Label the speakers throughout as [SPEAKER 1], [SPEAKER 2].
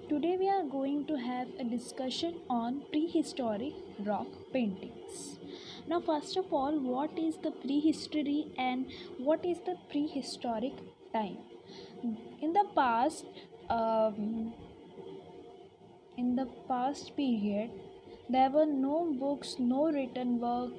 [SPEAKER 1] Today we are going to have a discussion on prehistoric rock paintings. Now, first of all, what is the prehistory and what is the prehistoric time? In the past, um, in the past period, there were no books, no written work,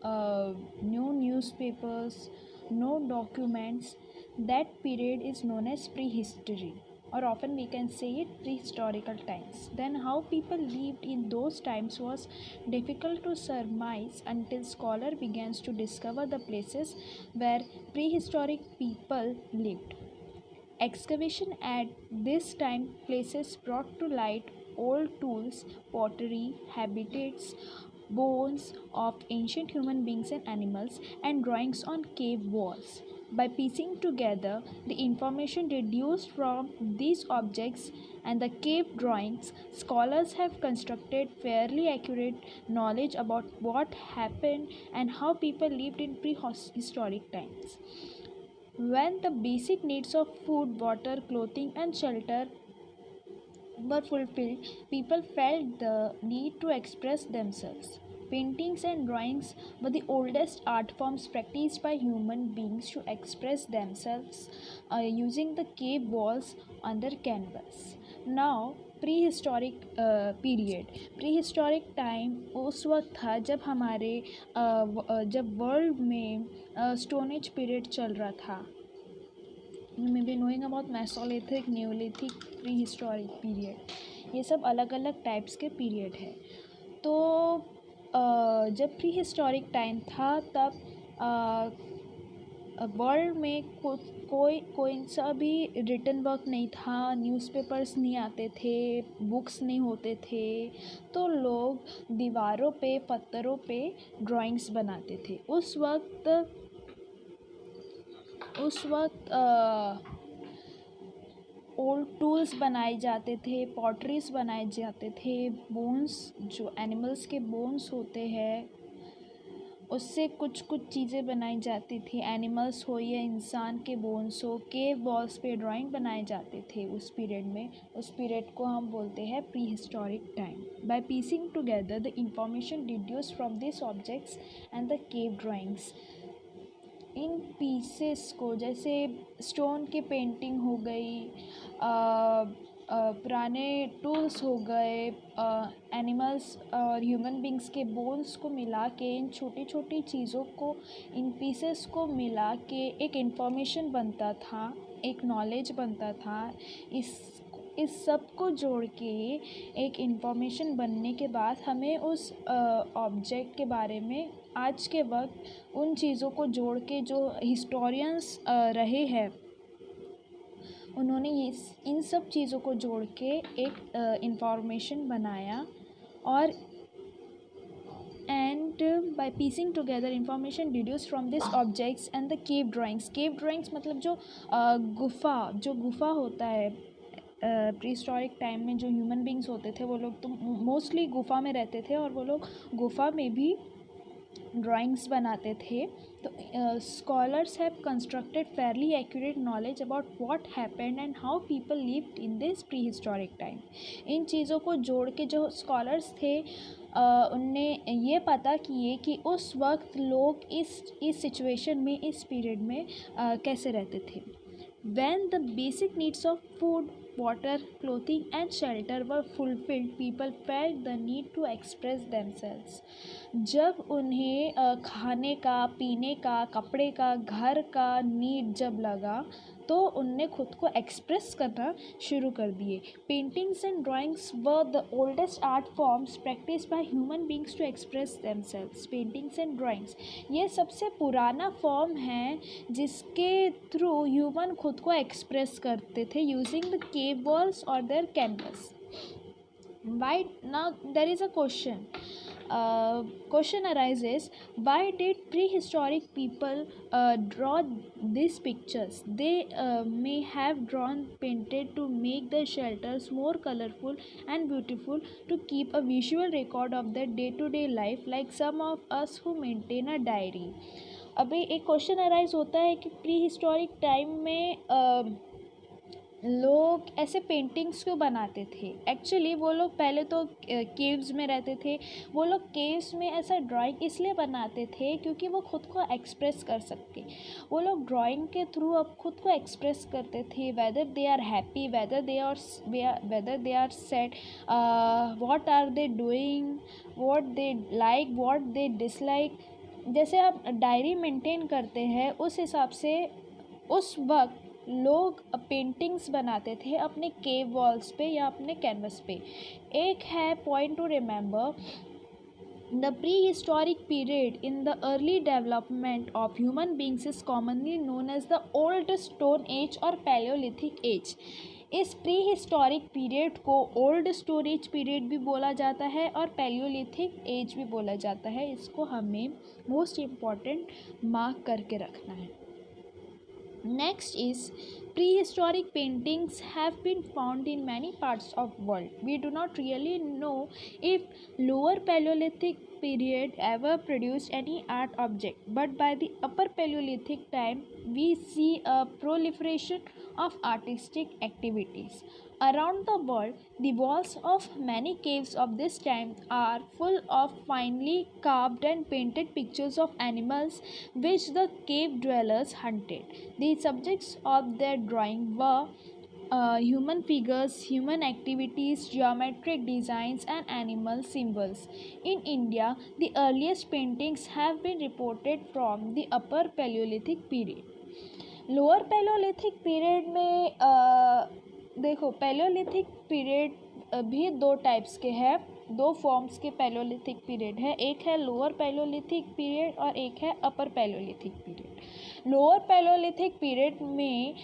[SPEAKER 1] no newspapers, no documents. That period is known as prehistory, or often we can say it prehistorical times. Then, how people lived in those times was difficult to surmise until scholar begins to discover the places where prehistoric people lived. Excavation at this time places brought to light old tools, pottery, habitats, bones of ancient human beings and animals, and drawings on cave walls. By piecing together the information deduced from these objects and the cave drawings, scholars have constructed fairly accurate knowledge about what happened and how people lived in prehistoric times. When the basic needs of food, water, clothing, and shelter were fulfilled, people felt the need to express themselves. Paintings and drawings were the oldest art forms practiced by human beings to express themselves using the cave walls on their canvas. Now, period pre time उस वक्त था जब हमारे जब world में stone age period चल रहा था. You may be knowing about Mesolithic, Neolithic, pre historic period. ये सब अलग अलग टाइप्स के पीरियड है. तो जब प्री हिस्टोरिक टाइम था तब वर्ल्ड में कोई सा भी रिटन वर्क नहीं था, न्यूज़पेपर्स नहीं आते थे, बुक्स नहीं होते थे. तो लोग दीवारों पे, पत्थरों पे ड्राइंग्स बनाते थे. उस वक्त ओल्ड टूल्स बनाए जाते थे, पॉटरीज बनाए जाते थे, बोन्स जो एनिमल्स के बोन्स होते हैं उससे कुछ कुछ चीज़ें बनाई जाती थी. एनिमल्स हो या इंसान के बोन्स हो, केव वॉल्स पे ड्राइंग बनाए जाते थे उस पीरियड में. उस पीरियड को हम बोलते हैं pre historic time. By piecing together the information deduced from this objects and the cave drawings, इन पीसेस को, जैसे स्टोन की पेंटिंग हो गई, पुराने टूल्स हो गए, एनिमल्स और ह्यूमन बींग्स के बोन्स को मिला के, इन छोटी छोटी चीज़ों को, इन पीसेस को मिला के एक इन्फॉर्मेशन बनता था, एक नॉलेज बनता था. इस सब को जोड़ के एक इन्फॉर्मेशन बनने के बाद हमें उस ऑब्जेक्ट के बारे में आज के वक्त उन चीज़ों को जोड़ के जो हिस्टोरियंस रहे हैं उन्होंने इन सब चीज़ों को जोड़ के एक इन्फॉर्मेशन बनाया. और and by piecing together information deduce from this objects and the cave drawings मतलब जो गुफा होता है. प्री हिस्टोरिक टाइम में जो ह्यूमन बींग्स होते थे वो लोग तो मोस्टली गुफा में रहते थे और वो लोग गुफा में भी ड्राइंग्स बनाते थे. तो scholars have constructed fairly accurate knowledge about what happened and how people lived in this pre historic time. इन चीज़ों को जोड़ के जो स्कॉलर्स थे उनने ये पता किए कि उस वक्त लोग इस सिचुएशन में, इस पीरियड में कैसे रहते थे. When the basic needs of food, water, clothing, and shelter were fulfilled, people felt the need to express themselves. जब उन्हें खाने का, पीने का, कपड़े का, घर का नीड जब लगा तो उनने खुद को एक्सप्रेस करना शुरू कर दिए. Paintings and drawings were the oldest art forms practice by human beings to express themselves. Paintings and drawings ये सबसे पुराना फॉर्म है जिसके थ्रू ह्यूमन खुद को एक्सप्रेस करते थे यूजिंग द केव वॉल्स और their canvas. Why now there is a question arises, why did prehistoric people draw these pictures? They may have drawn painted to make the shelters more colorful and beautiful, to keep a visual record of their day to day life, like some of us who maintain a diary. अभी एक question arise होता है कि pre historic time में लोग ऐसे paintings क्यों बनाते थे? एक्चुअली वो लोग पहले तो केव्स में रहते थे। वो लोग केव्स में ऐसा ड्राइंग इसलिए बनाते थे क्योंकि वो खुद को एक्सप्रेस कर सकते। वो लोग ड्राइंग के थ्रू अब खुद को एक्सप्रेस करते थे, whether they are happy, whether they are sad, what are they doing, what they like, what they dislike. जैसे आप डायरी मेंटेन करते हैं, उस हिसाब से उस वक्त लोग पेंटिंग्स बनाते थे अपने केव वॉल्स पे या अपने कैनवस पे। एक है point two remember, the prehistoric period in the early development of human beings is commonly known as the old stone age or paleolithic age। इस प्री हिस्टोरिक पीरियड को ओल्ड स्टोरेज पीरियड भी बोला जाता है और पैलियोलिथिक एज भी बोला जाता है। इसको हमें मोस्ट इम्पॉर्टेंट मार्क करके रखना है। Next is prehistoric paintings have been found in many parts of world. We do not really know if lower Paleolithic period ever produced any art object, but by the upper Paleolithic time we see a proliferation of artistic activities. Around the world, the walls of many caves of this time are full of finely carved and painted pictures of animals which the cave dwellers hunted. The subjects of their drawing were human figures, human activities, geometric designs, and animal symbols. In India, the earliest paintings have been reported from the Upper Paleolithic period. Lower paleolithic period में देखो, palaeolithic period भी दो types के हैं, दो forms के palaeolithic period है। एक है लोअर पैलोलिथिक पीरियड और एक है upper paleolithic period. Lower paleolithic period में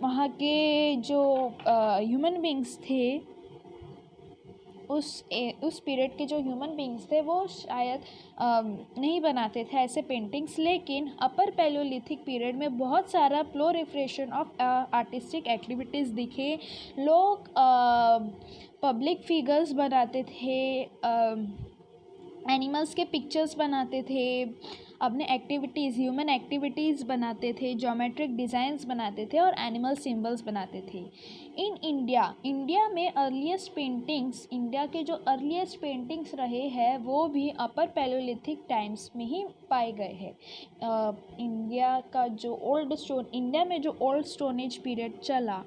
[SPEAKER 1] वहाँ के जो ह्यूमन बींग्स थे, उस पीरियड के जो ह्यूमन बींग्स थे वो शायद नहीं बनाते थे ऐसे पेंटिंग्स, लेकिन अपर पैलोलिथिक पीरियड में बहुत सारा प्रोलिफरेशन ऑफ आर्टिस्टिक एक्टिविटीज़ दिखे। लोग पब्लिक फिगर्स बनाते थे, एनिमल्स के पिक्चर्स बनाते थे, अपने एक्टिविटीज़, ह्यूमन एक्टिविटीज़ बनाते थे, ज्योमेट्रिक डिज़ाइंस बनाते थे और एनिमल सिंबल्स बनाते थे। इन इंडिया में अर्लीस्ट पेंटिंग्स, इंडिया के जो अर्लीस्ट पेंटिंग्स रहे हैं वो भी अपर पैलोलिथिक टाइम्स में ही पाए गए हैं। इंडिया में जो ओल्ड स्टोन एज पीरियड चला,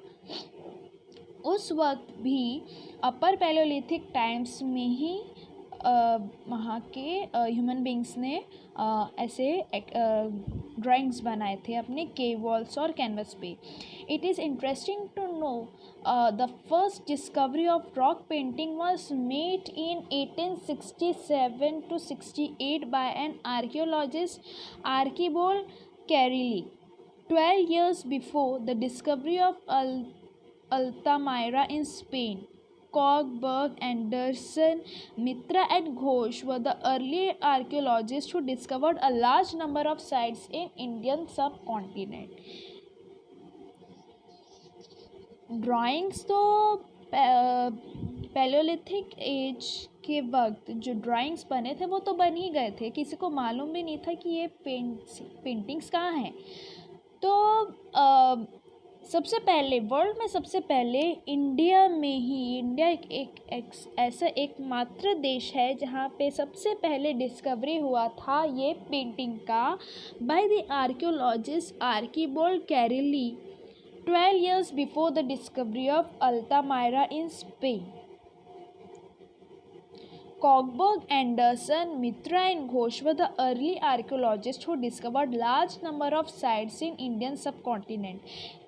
[SPEAKER 1] उस वक्त भी अपर पैलोलिथिक टाइम्स में ही वहाँ के ह्यूमन बींग्स ने ऐसे ड्राइंग्स बनाए थे अपने केव वॉल्स और कैनवस पे। It is interesting to know the first discovery of rock painting was made in 1867 to 68 by an archaeologist Archibald Carilli, 12 years before the discovery of Altamira in Spain. Koch, Anderson, Mitra, and Ghosh were the early archaeologists who discovered a large number of sites in Indian subcontinent. Drawings तो palaeolithic age के वक्त जो drawings बने थे वो तो बन ही गए थे, किसी को मालूम भी नहीं था कि ये पेंटिंग्स कहाँ हैं। तो सबसे पहले वर्ल्ड में, सबसे पहले इंडिया में ही, इंडिया एक ऐसा एकमात्र देश है जहाँ पे सबसे पहले डिस्कवरी हुआ था ये पेंटिंग का by the archaeologist Archibald Carlleyle 12 years before the discovery of Altamira in Spain. Koch, Anderson, Mitra, and Ghosh were the early archaeologists who discovered large number of sites in Indian subcontinent.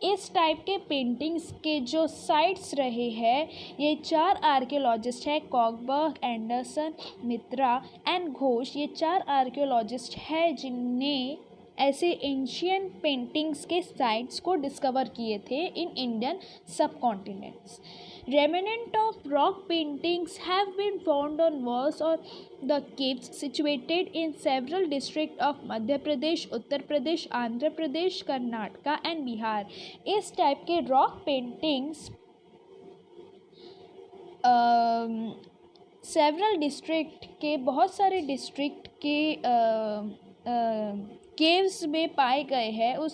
[SPEAKER 1] इस type के paintings के जो sites रहे हैं, ये चार archaeologist हैं, Cockburn, Anderson, Mitra and Ghosh. ये चार आर्कियोलॉजिस्ट हैं जिनने ऐसे एंशियंट पेंटिंग्स के साइट्स को डिस्कवर किए थे in Indian subcontinents. Remnants of rock paintings have been found on walls or the caves situated in several districts of Madhya Pradesh, Uttar Pradesh, Andhra Pradesh, Karnataka and Bihar. इस type के rock paintings several district के, बहुत सारे district के caves में पाए गए हैं, उस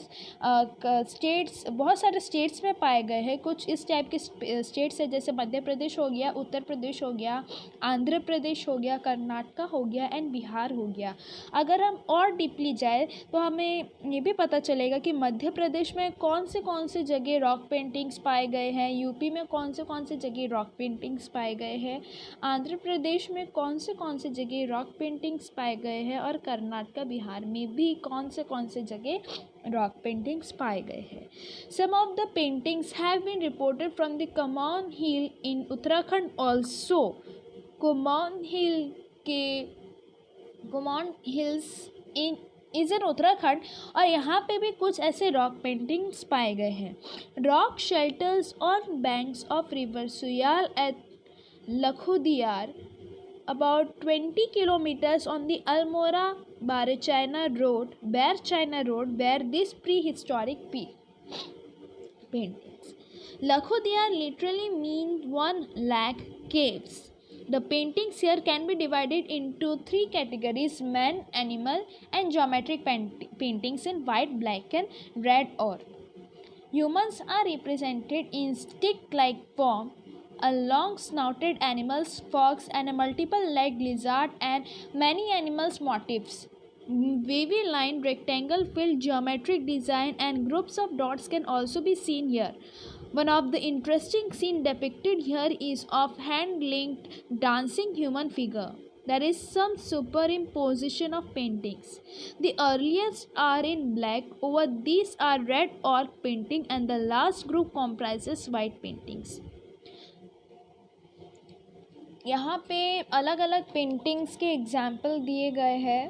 [SPEAKER 1] स्टेट्स, बहुत सारे स्टेट्स में पाए गए हैं। कुछ इस टाइप के स्टेट्स है जैसे मध्य प्रदेश हो गया, उत्तर प्रदेश हो गया, आंध्र प्रदेश हो गया, कर्नाटका हो गया एंड बिहार हो गया। अगर हम और डीपली जाए तो हमें ये भी पता चलेगा कि मध्य प्रदेश में कौन से जगह रॉक पेंटिंग्स पाए गए हैं, यूपी में कौन से जगह रॉक पेंटिंग्स पाए गए हैं, आंध्र प्रदेश में कौन से जगह रॉक पेंटिंग्स पाए गए हैं, और कर्नाटका बिहार में भी कौन से जगह रॉक पेंटिंग्स पाए गए हैं। Some of the paintings have been reported from the Kumaon hill in Uttarakhand also. Kumaon hill के Kumaon hills in is in Uttarakhand, और यहाँ पे भी कुछ ऐसे रॉक पेंटिंग्स पाए गए हैं। Rock shelters on banks of river Suyal at Lakhudiyar about 20 kilometers on the Almora Bare China Road, where this prehistoric paintings. Lakhudiyar literally means 1 lakh caves. The paintings here can be divided into 3 categories: man, animal, and geometric paintings in white, black, and red ore. Humans are represented in stick-like form, a long-snouted animals, fox, and a multiple-legged lizard, and many animals motifs. Wavy line, rectangle filled geometric design, and groups of dots can also be seen here. One of the interesting scenes depicted here is of hand-linked dancing human figure. There is some superimposition of paintings. The earliest are in black, over these are red orc painting, and the last group comprises white paintings. यहाँ पे अलग अलग paintings के example दिए गए हैं,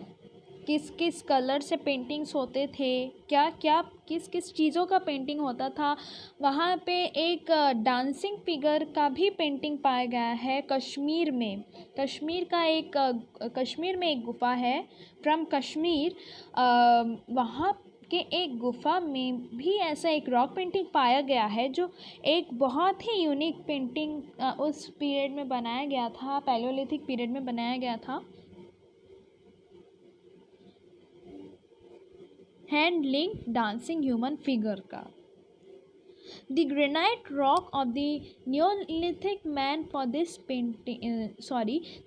[SPEAKER 1] किस किस कलर से पेंटिंग्स होते थे, क्या क्या किस किस चीज़ों का पेंटिंग होता था। वहाँ पे एक डांसिंग फिगर का भी पेंटिंग पाया गया है कश्मीर में। कश्मीर में एक गुफा है, फ्रॉम कश्मीर, वहाँ के एक गुफा में भी ऐसा एक रॉक पेंटिंग पाया गया है, जो एक बहुत ही यूनिक पेंटिंग उस पीरियड में बनाया गया था, पैलियोलिथिक पीरियड में बनाया गया था। Hand link dancing human figure का। The granite rock of the Neolithic man for this painting,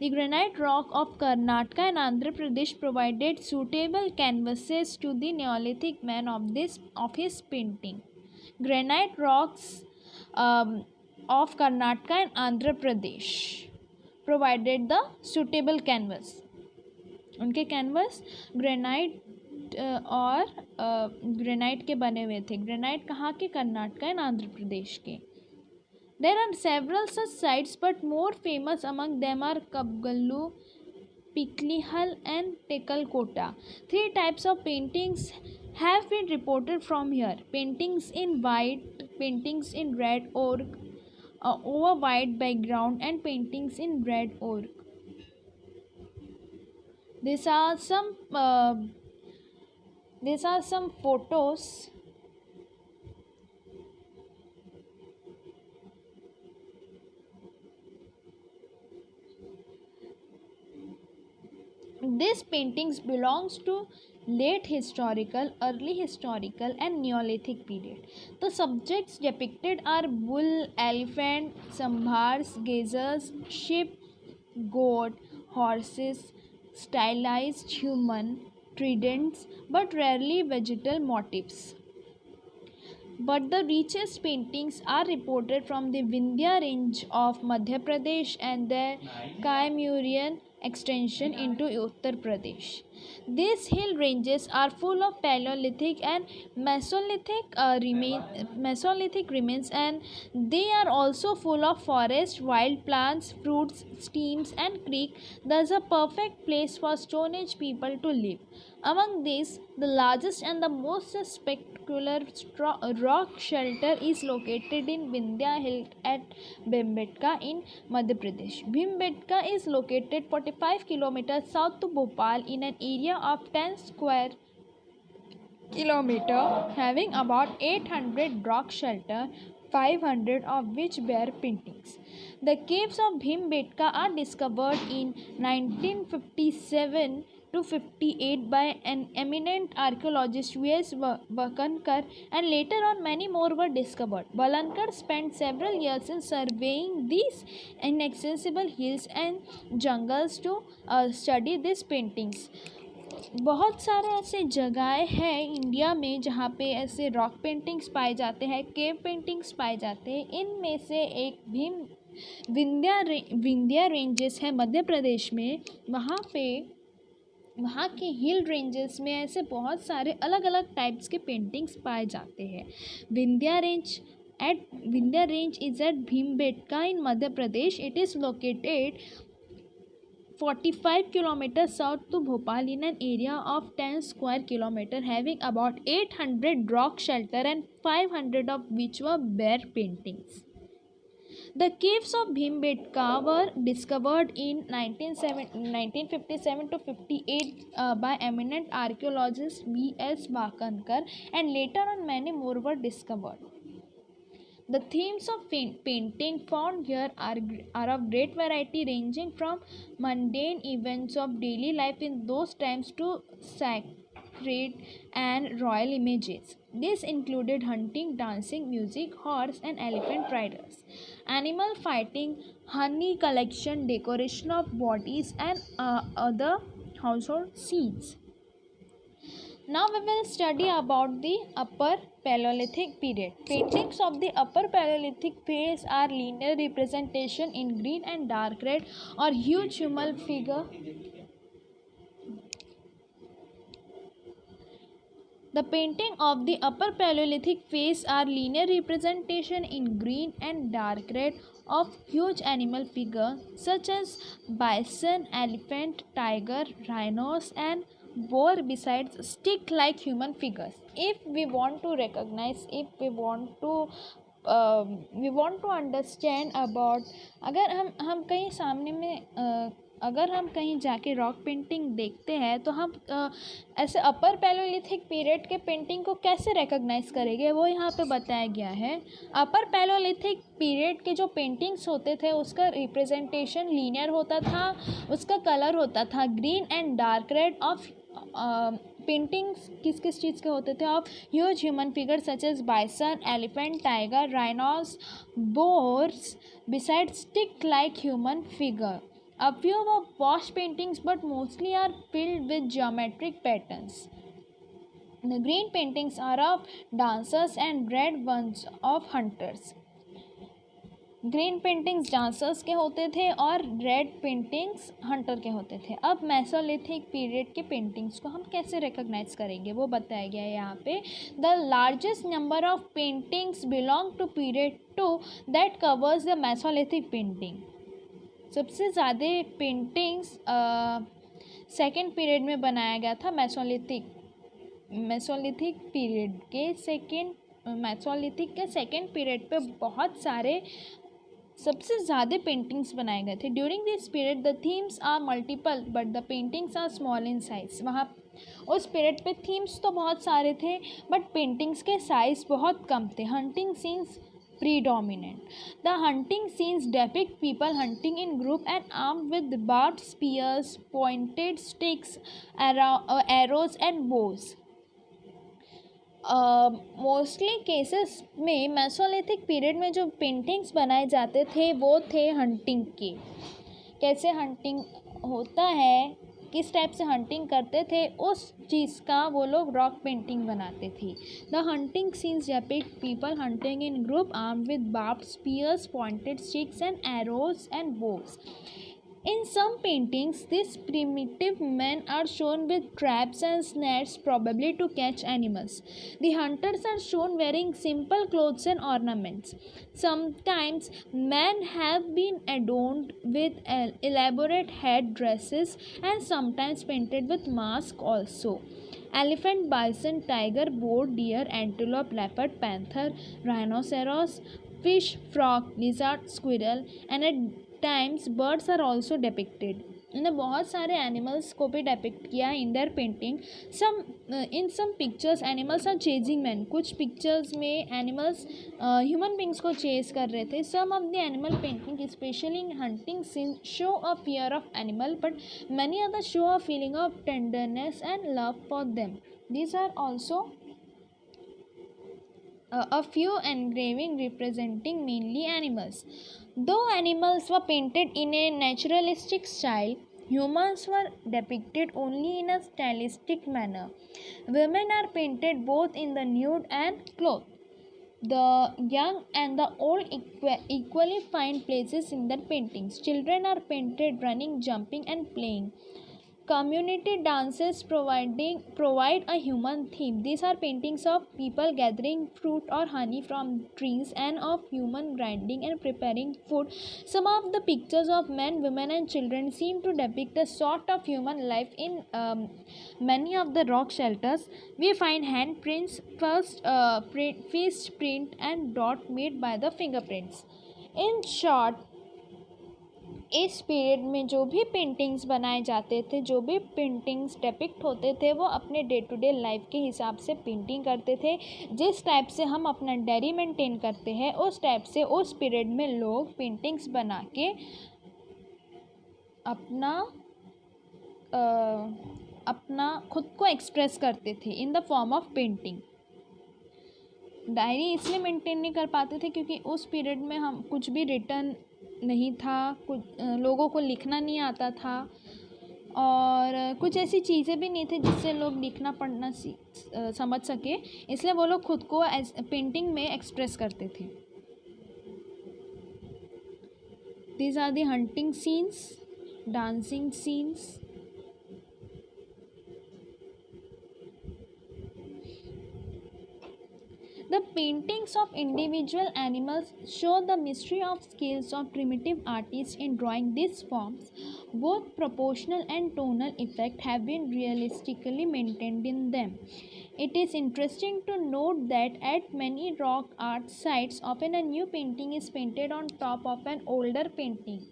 [SPEAKER 1] the granite rock of Karnataka and Andhra Pradesh provided suitable canvases to the Neolithic man of his painting. Granite rocks of Karnataka and Andhra Pradesh provided the suitable canvas. उनके canvas granite और granite के बने हुए थे। Granite कहाँ के? Karnataka and Andhra Pradesh के। There are several such sites but more famous among them are Kupgallu, Piklihal and Tekkalakota. 3 types of paintings have been reported from here: paintings in white, paintings in red ochre over white background, and paintings in red ochre. These are some photos These paintings belongs to late historical, early historical and Neolithic period. The subjects depicted are bull, elephant, sambhars, gazers, sheep, goat, horses, stylized human, tridents, but rarely vegetal motifs. But the richest paintings are reported from the Vindhya range of Madhya Pradesh and their Kaimurian extension into Uttar Pradesh. These hill ranges are full of Paleolithic and Mesolithic remains, and they are also full of forest, wild plants, fruits, streams, and creek, thus a perfect place for Stone Age people to live. Among these, the largest and the most spectacular rock shelter is located in Vindhya Hill at Bhimbetka in Madhya Pradesh. Bhimbetka is located 45 kilometers south to Bhopal in an area of 10 square kilometers, having about 800 rock shelter, 500 of which bear paintings. The caves of Bhimbetka are discovered in 1957 to 58 by an eminent archaeologist V.S. Balankar, and later on many more were discovered. Balankar spent several years in surveying these inaccessible hills and jungles to study these paintings. बहुत सारे ऐसे जगहें हैं India में जहाँ पे ऐसे rock paintings पाए जाते हैं, केव पेंटिंग्स पाए जाते हैं. इनमें से एक भीम विंध्या रेंजेस है मध्य प्रदेश में. वहाँ के हिल रेंजेस में ऐसे बहुत सारे अलग अलग टाइप्स के पेंटिंग्स पाए जाते हैं. Vindhya range is at Bhimbetka in Madhya Pradesh. It is located 45 kilometers south to Bhopal in an area of 10 square kilometers, having about 800 rock shelter and 500 of which were bare paintings. The caves of Bhimbetka were discovered in 1957 to 58 by eminent archaeologist V.S. Balankar, and later on many more were discovered. The themes of painting found here are of great variety, ranging from mundane events of daily life in those times to sacred and royal images. This included hunting, dancing, music, horse and elephant riders, animal fighting, honey collection, decoration of bodies, and other household scenes. Now we will study about the Upper Paleolithic period. Paintings of the Upper Paleolithic phase are linear representation in green and dark red or huge human figure. The painting of the Upper Paleolithic phase are linear representation in green and dark red of huge animal figure such as bison, elephant, tiger, rhinos and boar, besides stick like human figures. If we want to recognize, if we want to understand about, अगर हम कहीं सामने में अगर हम कहीं जाके rock painting देखते हैं तो हम ऐसे अपर पैलोलिथिक पीरियड के पेंटिंग को कैसे रिकॉग्नाइज करेंगे, वो यहाँ पे बताया गया है. अपर पैलोलिथिक पीरियड के जो पेंटिंग्स होते थे उसका रिप्रेजेंटेशन लीनियर होता था, उसका कलर होता था green and dark red. Of paintings किस किस चीज़ के होते थे? Of huge human figure such as bison, elephant, tiger, rhinos, boars, beside stick like human figure. A few of wash paintings, but mostly are filled with geometric patterns. The green paintings are of dancers and red ones of hunters. Green paintings dancers के होते थे और red paintings Hunter के होते थे. अब Mesolithic period के paintings को हम कैसे रिकॉग्नाइज करेंगे वो बताया गया है यहाँ पे. The largest number of paintings belong to period 2 that covers the mesolithic painting. सबसे ज़्यादा पेंटिंग्स सेकेंड पीरियड में बनाया गया था. मेसोलिथिक पीरियड के सेकेंड पीरियड पे बहुत सारे सबसे ज़्यादा पेंटिंग्स बनाए गए थे. During this period the themes are multiple but the paintings are small in size. वहाँ उस पीरियड पे थीम्स तो बहुत सारे थे बट पेंटिंग्स के साइज़ बहुत कम थे. Hunting scenes predominant. The hunting scenes depict people hunting in group and armed with barbed spears, pointed sticks, arrows and bows. Mostly cases में मेसोलिथिक पीरियड में जो पेंटिंग्स बनाए जाते थे वो थे हंटिंग के. कैसे हंटिंग होता है, किस टाइप से हंटिंग करते थे, उस चीज़ का वो लोग रॉक पेंटिंग बनाते थे. The hunting scenes depict people hunting in group armed with barbed spears, pointed sticks and arrows and bows. In some paintings, these primitive men are shown with traps and snares, probably to catch animals. The hunters are shown wearing simple clothes and ornaments. Sometimes men have been adorned with elaborate head dresses and sometimes painted with masks also. Elephant, bison, tiger, boar, deer, antelope, leopard, panther, rhinoceros, fish, frog, lizard, squirrel, and at times birds are also depicted. उन्होंने बहुत सारे animals को भी depict किया in their painting. Some in some pictures animals are chasing man. कुछ pictures में animals human beings को chase कर रहे थे. Some of the animal painting specially in hunting scene show a fear of animal but many others show a feeling of tenderness and love for them. These are also a few engraving representing mainly animals. Though animals were painted in a naturalistic style, humans were depicted only in a stylistic manner. Women are painted both in the nude and clothed. The young and the old equally find places in their paintings. Children are painted running, jumping, and playing. Community dances provide a human theme. These are paintings of people gathering fruit or honey from trees and of human grinding and preparing food. Some of the pictures of men, women, and children seem to depict a sort of human life in many of the rock shelters. We find handprints, fist print, and dot made by the fingerprints. In short, इस period में जो भी paintings बनाए जाते थे, जो भी paintings depict होते थे, वो अपने डे टू डे लाइफ के हिसाब से पेंटिंग करते थे. जिस टाइप से हम अपना डायरी मेंटेन करते हैं, उस टाइप से उस पीरियड में लोग पेंटिंग्स बना के अपना खुद को एक्सप्रेस करते थे in the form of painting. Diary इसलिए मेंटेन नहीं कर पाते थे क्योंकि उस पीरियड में हम कुछ भी रिटर्न नहीं था, कुछ लोगों को लिखना नहीं आता था और कुछ ऐसी चीज़ें भी नहीं थी जिससे लोग लिखना पढ़ना समझ सके. इसलिए वो लोग खुद को पेंटिंग में एक्सप्रेस करते थे. These are the hunting scenes, dancing scenes. The paintings of individual animals show the mystery of skills of primitive artists in drawing these forms. Both proportional and tonal effect have been realistically maintained in them. It is interesting to note that at many rock art sites, often a new painting is painted on top of an older painting.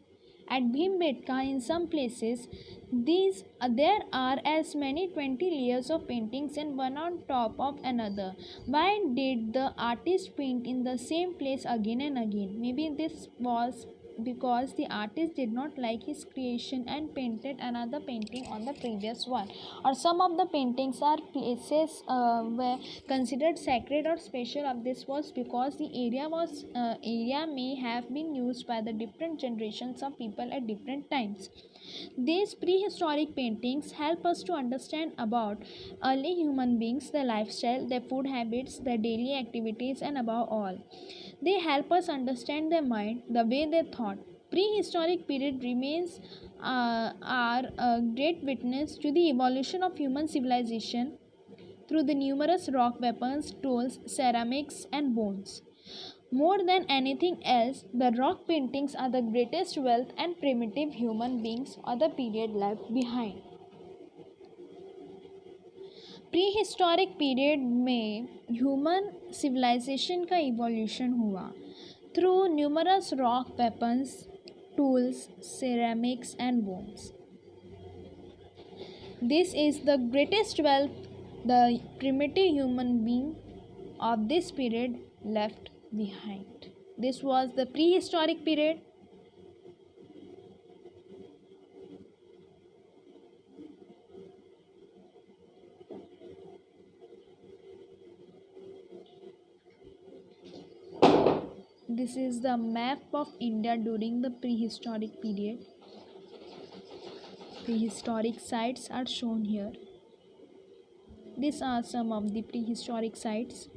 [SPEAKER 1] At Bhimbetka, in some places, there are as many 20 layers of paintings and one on top of another. Why did the artist paint in the same place again and again? Maybe this was because the artist did not like his creation and painted another painting on the previous one. Or some of the paintings are places were considered sacred or special. Of this was because the area may have been used by the different generations of people at different times. These prehistoric paintings help us to understand about early human beings, their lifestyle, their food habits, their daily activities, and above all, they help us understand their mind, the way they thought. Prehistoric period remains are a great witness to the evolution of human civilization through the numerous rock weapons, tools, ceramics, and bones. More than anything else, the rock paintings are the greatest wealth and primitive human beings of the period left behind. Prehistoric period में human civilisation का evolution हुआ through numerous rock weapons, tools, ceramics and bones. This is the greatest wealth the primitive human being of this period left behind. This was the prehistoric period. This is the map of India during the prehistoric period. Prehistoric sites are shown here. These are some of the prehistoric sites.